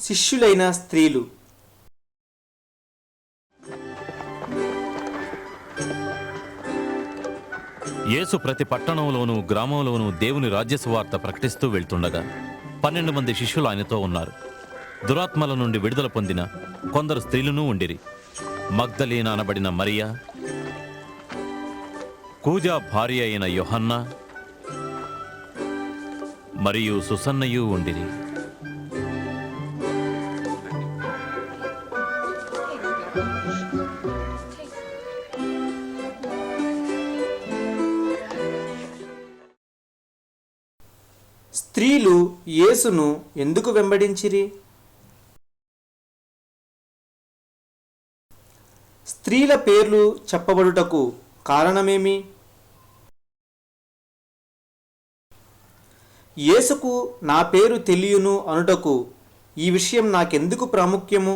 శిష్యులైన స్త్రీలు. యేసు ప్రతి పట్టణంలోనూ గ్రామంలోనూ దేవుని రాజ్య సువార్త ప్రకటిస్తూ వెళ్తుండగా 12 మంది శిష్యులు ఆయనతో ఉన్నారు. దురాత్మల నుండి విడుదల పొందిన కొందరు స్త్రీలను ఉండిరి. మగ్దలీన అనబడిన మరియా, కూజా భార్య అయిన యోహన్నా మరియు సుసన్నయు ఉండిరి. స్త్రీలు యేసును ఎందుకు వెంబడించిరి? స్త్రీల పేర్లు చెప్పబడుటకు కారణమేమి? యేసుకు నా పేరు తెలియను అనుటకు ఈ విషయం నాకెందుకు ప్రాముఖ్యము?